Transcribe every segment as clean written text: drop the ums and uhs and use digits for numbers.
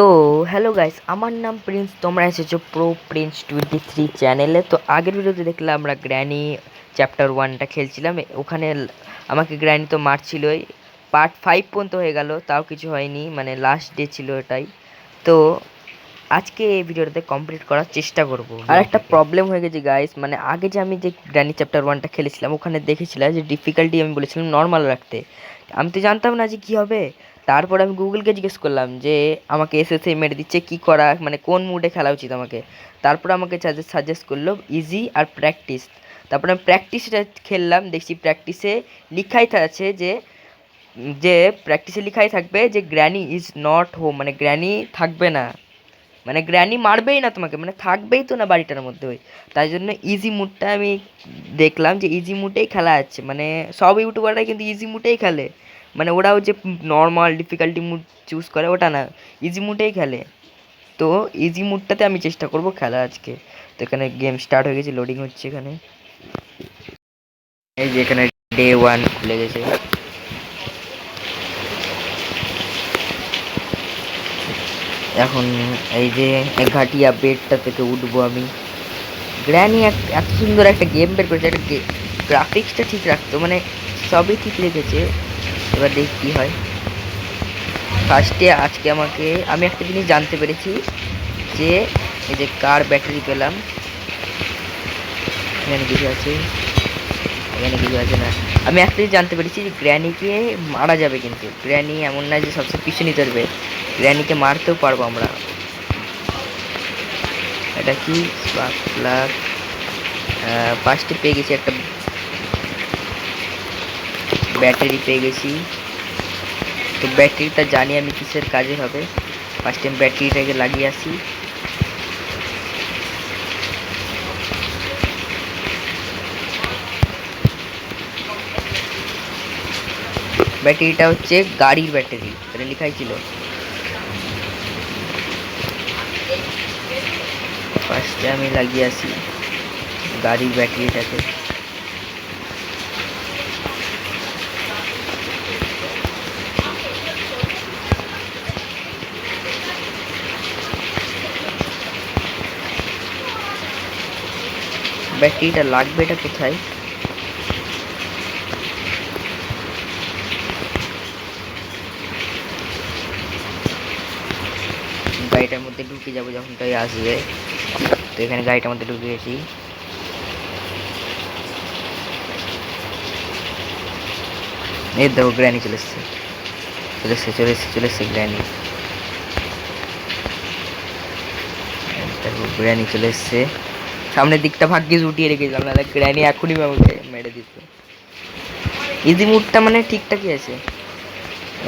তো hello guys, আমার নাম প্রিন্স। তোমরা এসেছো প্রো প্রিন্স 23 চ্যানেলে। তো আগের ভিডিওতে দেখলাম আমরা গ্র্যানি চ্যাপ্টার 1টা খেলছিলাম। ওখানে আমাকে গ্র্যানি তো মারছিলই। পার্ট 5 পর্যন্ত হয়ে গেল, তাও কিছু হয়নি, মানে লাস্ট ডে ছিল এটাই। তো আজকে এই ভিডিওটাতে কমপ্লিট করার চেষ্টা করব। আর একটা প্রবলেম হয়ে গেছে গাইস, মানে আগে যে আমি যে গ্র্যানি চ্যাপ্টার 1টা খেলেছিলাম ওখানে দেখেছিলাম যে ডিফিকাল্টি আমি বলেছিলাম নর্মাল রাখতে। আমি তো জানতাম না যে কী হবে। তারপর আমি গুগলকে জিজ্ঞেস করলাম যে আমাকে এসএসএ মেরে দিচ্ছে, কী করা, মানে কোন মুডে খেলা উচিত আমাকে। তারপর আমাকে সাজেস্ট করলো ইজি আর প্র্যাকটিস। তারপর আমি প্র্যাকটিসটা খেললাম, দেখছি প্র্যাকটিসে লিখাই আছে যে যে প্র্যাকটিসে লিখাই থাকবে যে গ্র্যানি ইজ নট হোম, মানে গ্র্যানি থাকবে না, মানে গ্র্যানি মারবেই না তোমাকে, মানে থাকবেই তো না বাড়িটার মধ্যে। ওই তাই জন্য ইজি মুডটা আমি দেখলাম যে ইজি মুডেই খেলা আছে, মানে সব ইউটিউবাররাই কিন্তু ইজি মুডেই খেলে, মানে ওরাও যে নর্মাল ডিফিকাল্টি মুড চুজ করে ওটা না, ইজি মুডেই খেলে। তো ইজি মুডটাতে আমি চেষ্টা করব খেলা আজকে। তো এখানে গেম স্টার্ট হয়ে গেছে, লোডিং হচ্ছে এখানে। এই যে এখানে ডে 1 খুলে গেছে। এখন এই যে ঘাটিয়া বেডটা থেকে উঠবো আমি। গ্র্যানি এত সুন্দর একটা গেম বের করেছে, একটা গ্রাফিক্সটা ঠিক রাখতো, মানে সবই ঠিক রেখেছে। এবার দেখি কী হয়। ফার্স্টে আজকে আমি একটা জিনিস জানতে পেরেছি যে এই যে কার ব্যাটারি পেলাম, এখানে কিছু আছে, এখানে কিছু আছে না। আমি একটা জিনিস জানতে পেরেছি যে গ্র্যানিকে মারা যাবে, কিন্তু গ্র্যানি এমন না যে সবসময় পিছনে নিতে পারবে, গ্র্যানিকে মারতেও পারবো আমরা। এটা কি প্লাগ, ফার্স্টে পেয়ে গেছি একটা ব্যাটারি পেয়ে গেছি। তো ব্যাটারিটা জানি আমি কিসের কাজে হবে। ফার্স্ট টাইম ব্যাটারিটাকে লাগিয়ে আসি। ব্যাটারিটা হচ্ছে গাড়ির ব্যাটারি, এটা লেখাই ছিল। ফার্স্টে আমি লাগিয়ে আসি গাড়ির ব্যাটারিটাকে। ব্যাটারিটা লাগবে এটা কোথায়? গাড়িটার মধ্যে ঢুকে যাবো যখন তাই আসবে। তো এখানে গাড়িটার মধ্যে ঢুকে গেছি। এই দেখো গ্র্যানি চলে এসছে, চলে এসছে, চলে এসছে, চলে এসছে গ্র্যানি। দেখো গ্র্যানি চলে এসছে। সামনের দিকটা ভাগ্যিস উঠিয়ে রেখেছিলাম, নাহলে গ্র্যানি এখনই আমাকে মেরে দিত। ইজি মুডটা মানে ঠিকঠাকই আছে।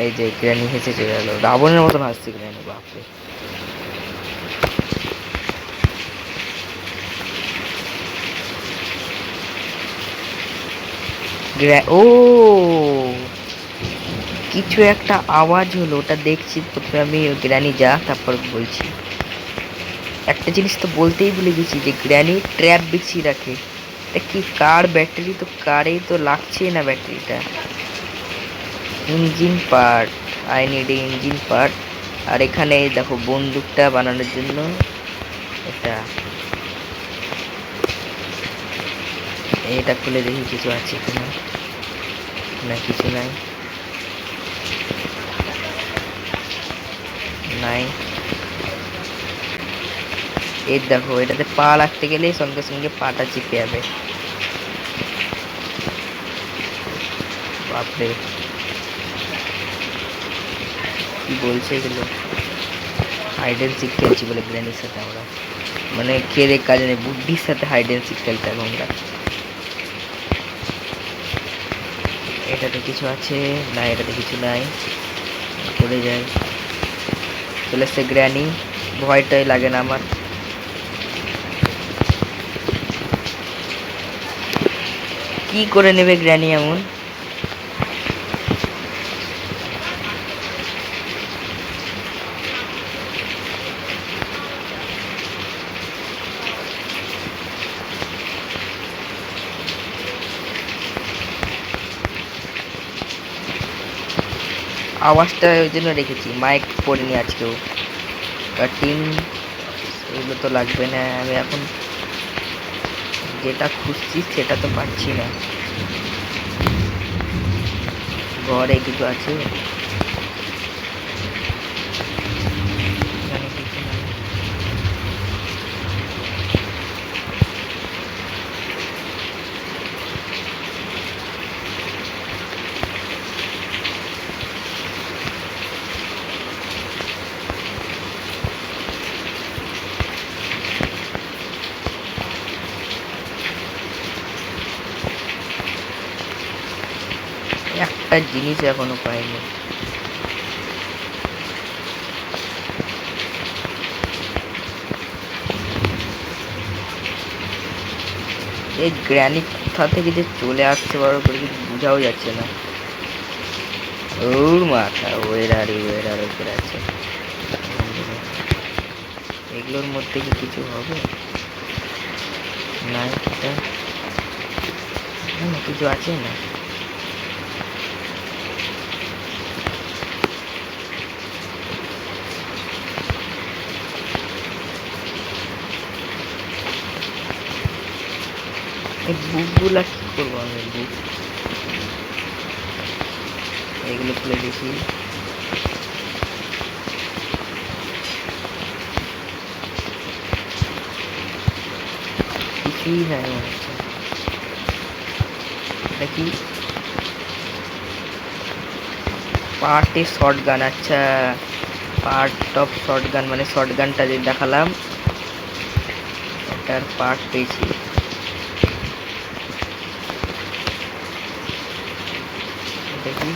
এই যে গ্র্যানি হেসে চলে গেল, রাবণের মতন হাসছে গ্র্যানি, বাপরে। ও কিছু একটা আওয়াজ হলো, ওটা দেখছি। প্রথমে আমি গ্র্যানি যা, তারপর বলছি। একটা জিনিস তো বলতেই ভুলে গেছি যে গ্র্যানি ট্র্যাপ বিছিয়ে রাখে। এটা কি কার ব্যাটারি? তো কারেই তো লাগছেই না ব্যাটারিটা। Engine part, I need engine part. আর এখানে দেখো বন্দুকটা বানানোর জন্য এটা, এটা খুলে দেখি কিছু আছে কিনা। না, কিছু নাই, নাই। এই দেখো এটাতে পা লাগতে গেলে সঙ্গে সঙ্গে পাটা চিপে যাবে, বাপরে। কি বলছে এগুলো? হাইড অ্যান্ড সিক খেলছি বলে গ্র্যানির সাথে আমরা, মানে খেয়ে কাজে নেই, বুদ্ধির সাথে হাইড অ্যান্ড সিক খেলতে হবে আমরা। এটাতে কিছু আছে না, এটাতে কিছু নাই, চলে যায়। চলে এসছে গ্র্যানি, ভয়টাই লাগে না আমার। কি করে নেবে গ্র্যানি এমন? আওয়াজটা ওই জন্য রেখেছি, মাইক পড়েনি আজকেও। কাটিং এগুলো তো লাগবে না। আমি এখন যেটা খুঁজছি সেটা তো পাচ্ছি না। ঘরে কিছু আছে? একটা জিনিস এখনো পাইনি। এই গ্র্যানি কোথা থেকে যে চলে আসছে বড় করে কিছু বোঝাও যাচ্ছে না। ওর মাথা ওয়েরারি উপরে আছে। এগুলোর মধ্যে কি কিছু হবে? না এটা কিছু আছে না। এই বুকগুলা কি করবো আমি? বুক এগুলো খুলে দেখি। কিছুই নাই মনে হচ্ছে। এটা কি? পার্টে শর্ট গান। আচ্ছা, পার্ট অফ শর্ট গান মানে শর্ট গানটা যে দেখালাম এটার পার্ট পেয়েছি। দেখি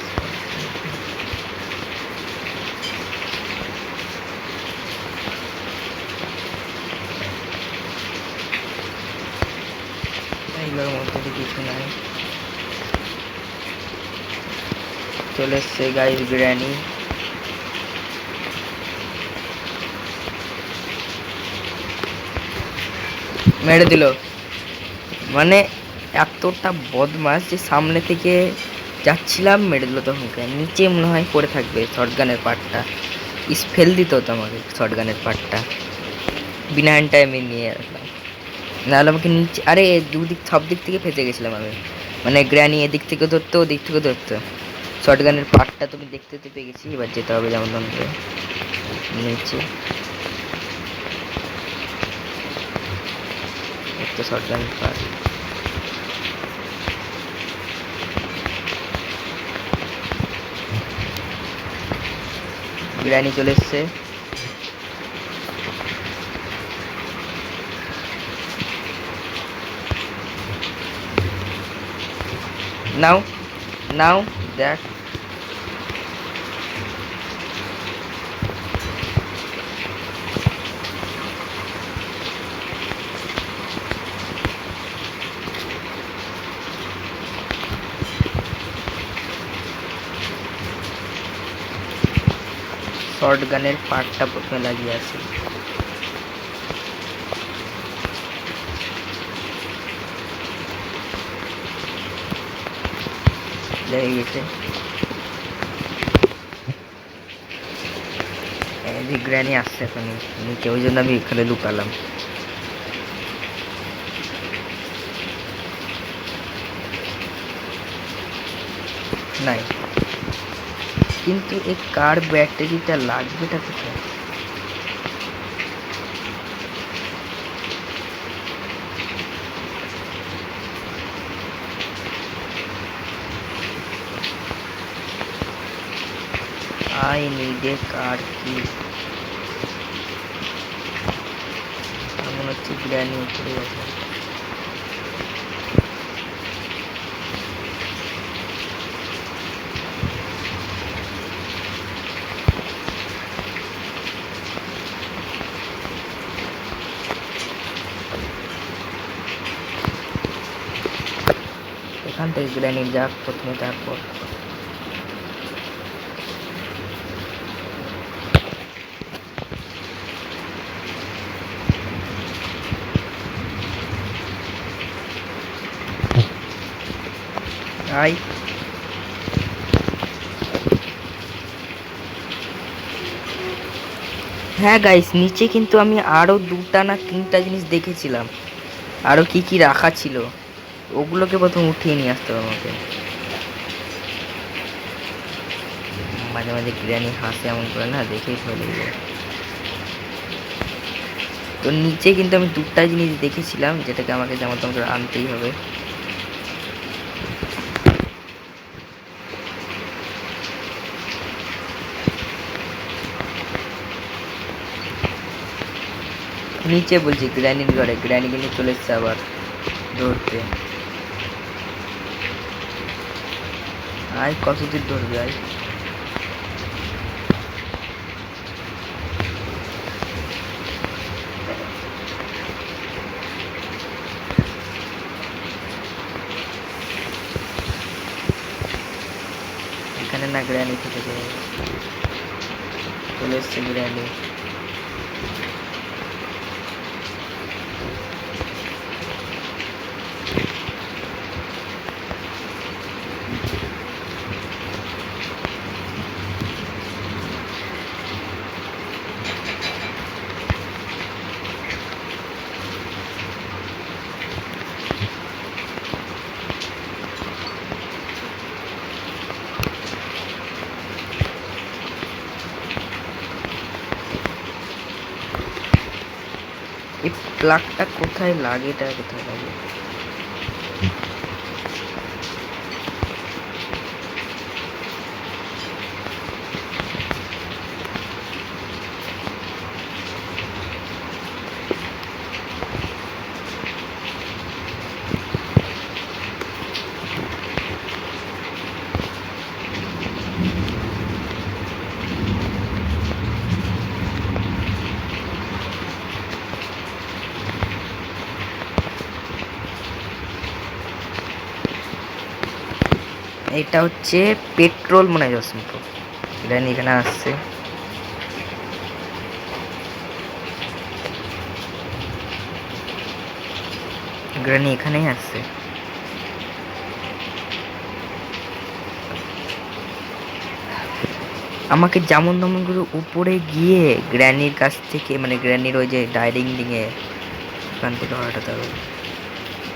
এগুলোর মধ্যে কিছু নাই। চলে এসছে গাইস গ্র্যানি। মেরে দিল। মানে এতটা বদমাস যে সামনে থেকে যাচ্ছিলাম মেরে দিল। তখন নিচে মনে হয় পড়ে থাকবে শর্টগানের পার্টটা। ফেল দিত তো আমাকে শর্টগানের পার্টটা। বিনা টাইমে নিয়ে আসলাম। নাহলে আমাকে নিচে, আরে দুদিক সব দিক থেকে ফেঁসে গেছিলাম আমি। মানে গ্র্যানি এদিক থেকে ধরতো ওদিক থেকে ধরতো। শর্টগানের পার্টটা তুমি দেখতে পেয়ে গেছি। এবার যেতে হবে যেমন করে নিচে। একটা শর্টগানের পার্ট। গ্র্যানি চলে এসছে। নাও নাও দেখ। শর্ট গানের পার্টটা প্রথমে লাগিয়ে আসি। লেগে গেছে। গ্র্যানি আসছে এখন নিচে, ওই জন্য আমি এখানে লুকালাম। নাই, কিন্তু এই কার ব্যাটারিটা লাগবেটা কোথায়? I need a car key। মনে হচ্ছে গ্র্যানি উপরে গেছে। এখান থেকে গ্র্যানি যাক প্রথমে, তারপর আই। হ্যাঁ গাইস, নিচে কিন্তু আমি আরও দুটা না তিনটা জিনিস দেখেছিলাম, আরও কি কি রাখা ছিল, ওগুলোকে প্রথম উঠিয়ে নিয়ে আসতে হবে আমাকে। মাঝে মাঝে গ্র্যানি হাসে এমন করে না, দেখেই ভয় লেগে যায়। তো নিচে কিন্তু আমি দুটা জিনিস দেখেছিলাম, যেটাকে আমাকে যেমন তেমন করে আনতেই হবে। নিচে বলছি গ্র্যানির ঘরে, গ্র্যানি কিন্তু চলে এসছে আবার ধরতে। আয় কত দূর ধরবে আয়। এখানে না গ্র্যানি থেকে চলে এসছে গ্র্যানি। এই প্লাগটা কোথায় লাগে, এটা কোথায় লাগে? এটা হচ্ছে পেট্রোল মনে হয়, জসমিত গ্র্যানি এখানে আসছে। গ্র্যানি এখানেই আসছে। আমাকে যেমন তেমন করে উপরে গিয়ে গ্র্যানির কাছ থেকে, মানে গ্র্যানির ওই যে ডাইনিং ডিঙে, ওখান থেকে হটাতে হবে।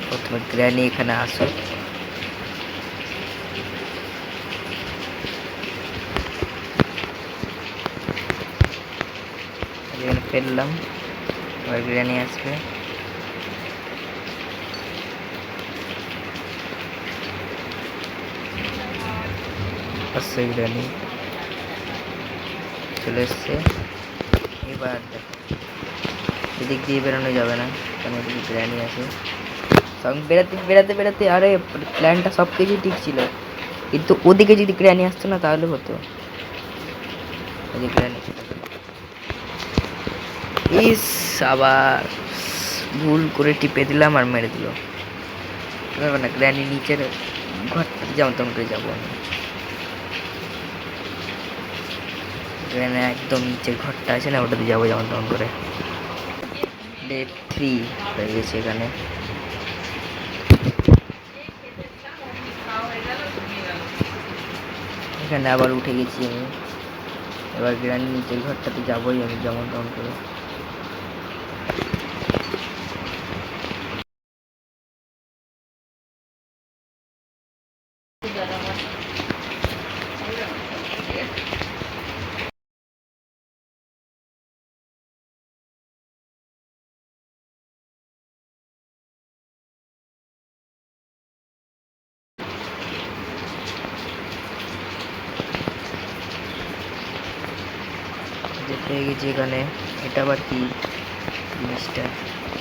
প্রথমে গ্র্যানি এখানে আসো। এখানে ফেললাম, এবার গ্র্যানি আসবে। আসছে গ্র্যানি, চলে এসছে। এবার দেখো এদিক দিয়ে বেরোনো যাবে না, কারণ এদিকে গ্র্যানি আছে। বেড়াতে বেড়াতে বেড়াতে, আরে প্ল্যানটা সব কিছু ঠিক ছিল, কিন্তু ওদিকে যদি গ্র্যানি আসতো না তাহলে হতো। ওদিকে গ্র্যানি ইস, আবার ভুল করে টিপে দিলাম আর মেরে দিল। না গ্র্যানি নিচের ঘরটা যেমন তেমন করে যাবো আমি। গ্র্যানি একদম নিচের ঘরটা আছে না, ওটাতে যাবো যেমন তেমন করে। ডে 3 হয়ে গেছে এখানে। এখানে আবার উঠে গেছি আমি। এবার গ্র্যানি নিচের ঘরটাতে যাবোই আমি যেমন তেমন করে। পেয়ে গেছি এখানে। এটা আবার কি জিনিসটা,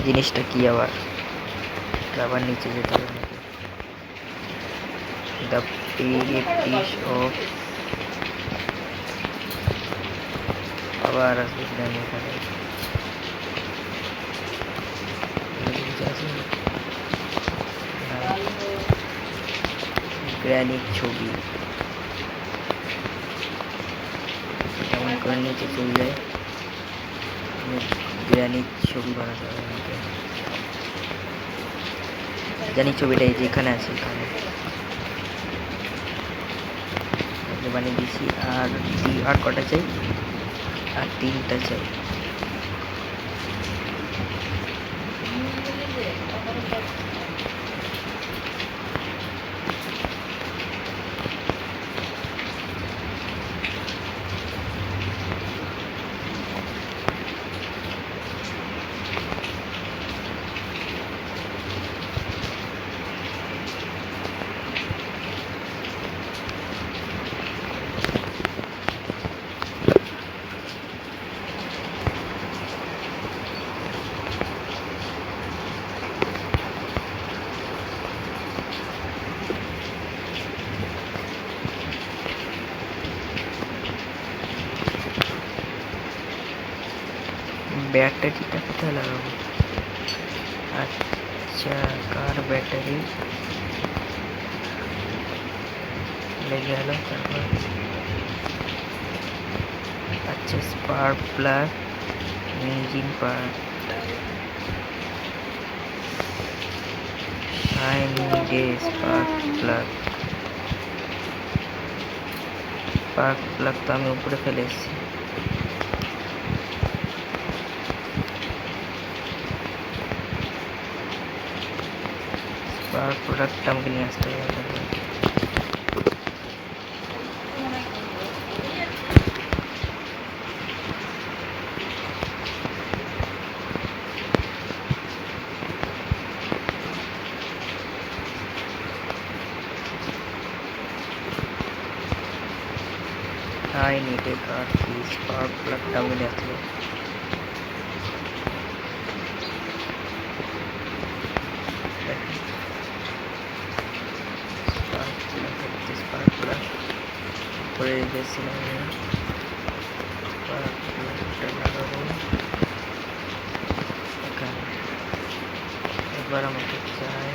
জিনিসটা কি আবার? আবার নিচে যেতে হবে নাকি? দ্য পিস অফ, আবার আসবে এখানে। গ্র্যানির ছবি এমন করে নিচে চলে যায়। গ্র্যানির ছবি বানাতে হবে আমাকে। জানি ছবিটা এই যে এখানে আছে, এখানে বানিয়ে দিয়েছি। আর কটা চাই? আর 3টা চাই। ব্যাটারিটা কোথায় লাগাবো? আচ্ছা, কার ব্যাটারি লেগে গেল। তারপর আচ্ছা, spark plug, engine part, shiny day spark plug. Spark plug তো আমি উপরে ফেলে এসেছি। স্পার্ক প্রোডাক্টটা আমাকে নিয়ে আসতে হবে। I need a car key, spark plug টাকে আসলো। স্পার্ক প্লাগ করে রেখেছিলাম, স্পার্ক প্লাগটা লাগাবো এখানে। এবার আমাকে চাই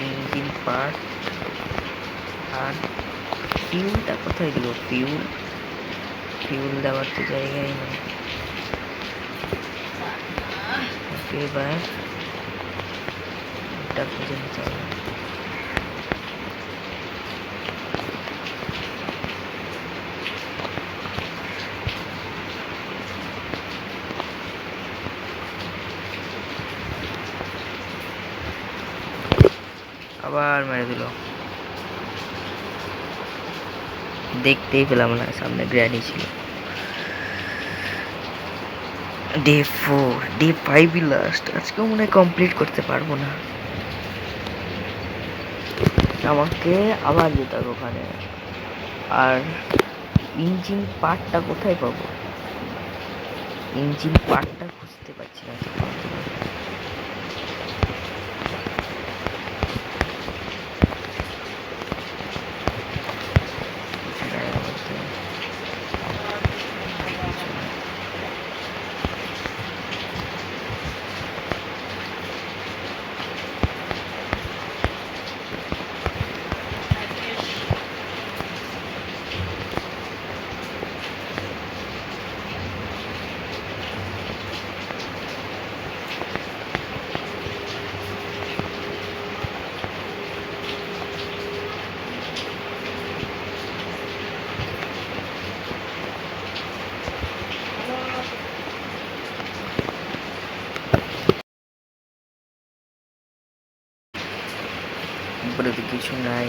ইঞ্জিন পার্ট। আর ফিউলটা কোথায় দিব? ফিউল দেওয়ার তো জায়গায় নেই। এবার এটা খুঁজে নিতে হবে। আবার মেরে দিল। দেখতেই পেলাম না, সামনে গ্র্যানি ছিল। Day 4, day 5 last. আজকেও মনে হয় কমপ্লিট করতে পারবো না। আমাকে আবার যেতে হবে ওখানে। আর ইঞ্জিন পার্টটা কোথায় পাবো? ইঞ্জিন পার্টটা খুঁজতে পারছি না। উপরে তো কিছু নাই,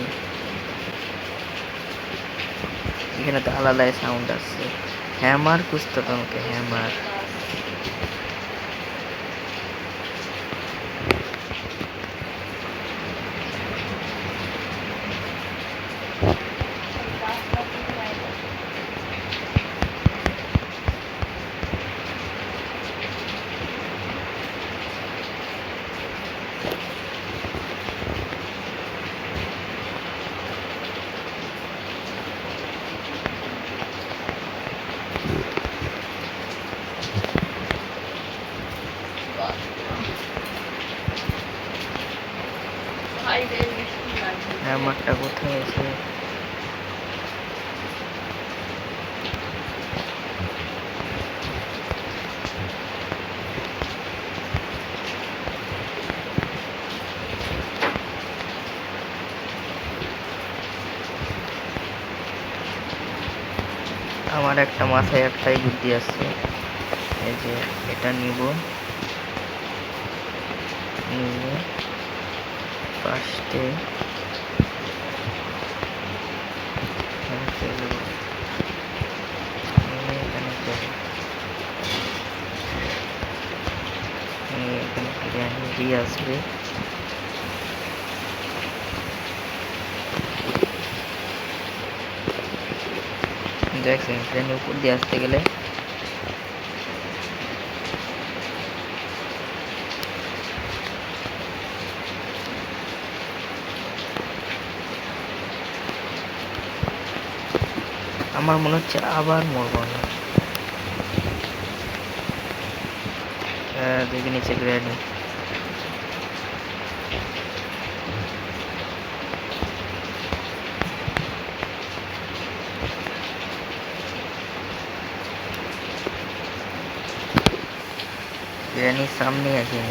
এখানে তো আলাদা সাউন্ড আসছে। হ্যামার খুঁজতে হবে আমাকে, হ্যামার। হ্যামারটা কোথায় আছে? আমার আমার একটা মাথায় একটাই বুদ্ধি আসছে, এই যে এটা নিব, নিয়ে ফার্স্টে দিয়ে আসবে। দেখছেন ট্রেনের উপর দিয়ে আসতে গেলে আমার মনে হচ্ছে আবার মরবো না। দেখে নিচে গ্র্যানি, গ্র্যানির সামনে আছে।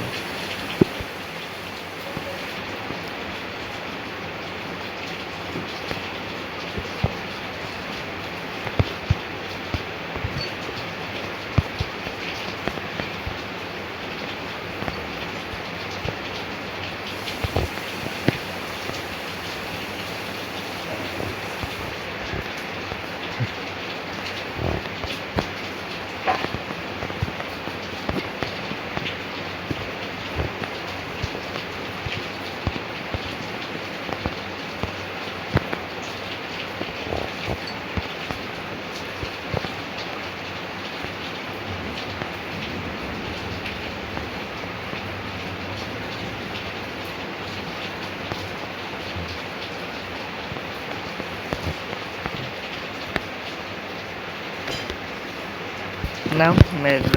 নাও মেরে দিল।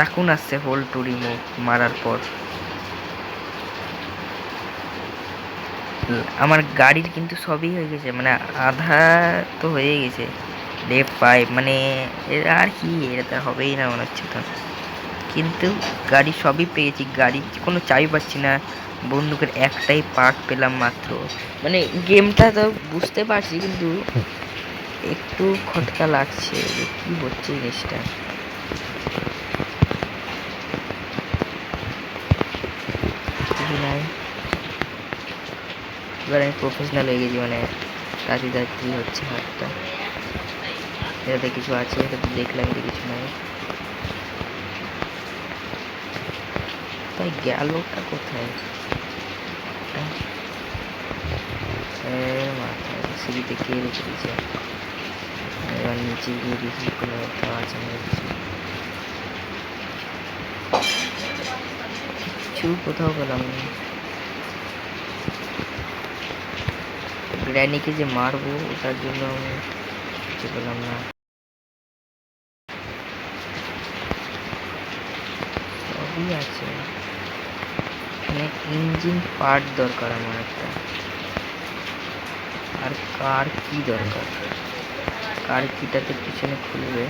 এখন আসছে হোল্ড টু রিমুভ, মারার পর আমার গাড়ির কিন্তু সবই হয়ে গেছে, মানে আধা তো হয়ে গেছে। লেফট পাইপ মানে আর কি, এটা তো হবেই না মনে হচ্ছে তো। কিন্তু গাড়ি সবই পেয়েছি, গাড়ির কোনো চাবি পাচ্ছি না, বন্দুকের একটাই পার্ট পেলাম মাত্র। মানে গেমটা তো বুঝতে পারছি, কিন্তু একটু খটকা লাগছে যে কি হচ্ছে জিনিসটা। নাই, এবার আমি প্রফেশনাল হয়ে গেছি, মানে কাজে দায়িত্ব হচ্ছে হাতটা। এটাতে কিছু আছে, এটাতে দেখলাম যে কিছু নাই। তাই গেলটা কোথায়? মাথায় সিঁড়িতে কে রেখে দিয়েছে। এবার নিচে গিয়ে দেখি কোনো একটা আছে কিছু, কোথাও পেলাম না। গ্র্যানিকে যে মারবো ওটার জন্য আমি কিছু পেলাম না। সবই আছে, মানে ইঞ্জিন পার্ট দরকার আমার একটা, আর কার কি দরকার, কার কিটাতে পিছনে খুলবে।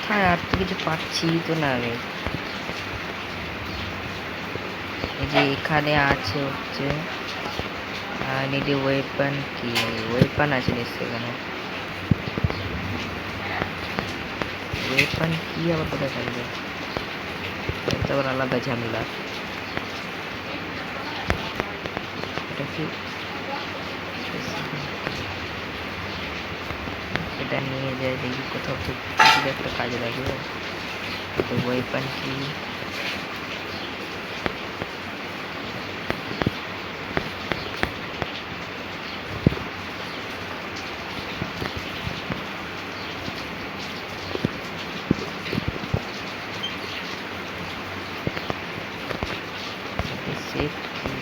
হ্যাঁ, আর তো কিছু পাচ্ছি তো না আমি। এই যে এখানে আছে হচ্ছে নিডি ওয়েপন, কি ওয়েপন আছে নিশ্চয় এখানে। ওয়েপন কি আবার কোথায় থাকবে, এটা আবার আলাদা ঝামেলা। এটা কি, এটা নিয়ে যায় দেখি কোথাও তো কিছু একটা কাজে লাগবে। তো ওয়েপন কি, সেফ কি,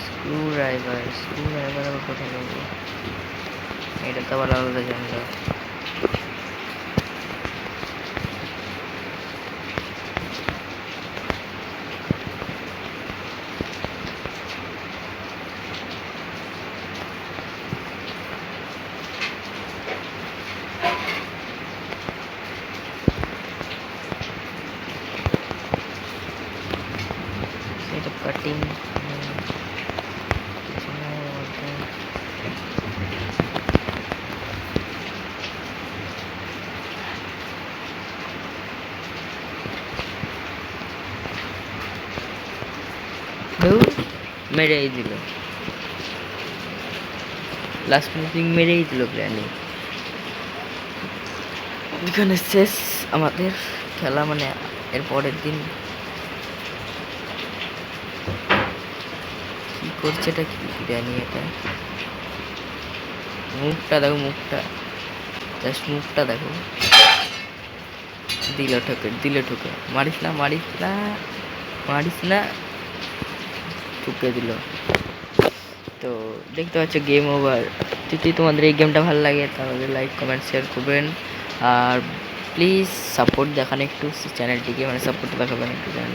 স্ক্রু ড্রাইভার, স্ক্রু ড্রাইভার আবার কোথায় পাবো, এটা তো আবার আলাদা ঝামেলা। এটা কাটিং মেরেই দিল, লাস্ট মিনিটিং মেরেই দিল গ্র্যানি। এখানে শেষ আমাদের খেলা, মানে এর পরের দিন কি করছে এটা, কি গ্র্যানি এটা, মুখটা দেখো, মুখটা জাস্ট মুখটা দেখো। দিল ঠোকে, দিল ঠোকে, মারিস না মারিস না মারিস না, ঠুকে দিল। তো দেখতে পাচ্ছ গেম ওভার। যদি তোমাদের এই গেমটা ভালো লাগে তাহলে লাইক কমেন্ট শেয়ার করবেন, আর প্লিজ সাপোর্ট দেখান একটু চ্যানেলটিকে, মানে সাপোর্ট দেখাবেন একটু চ্যানেল।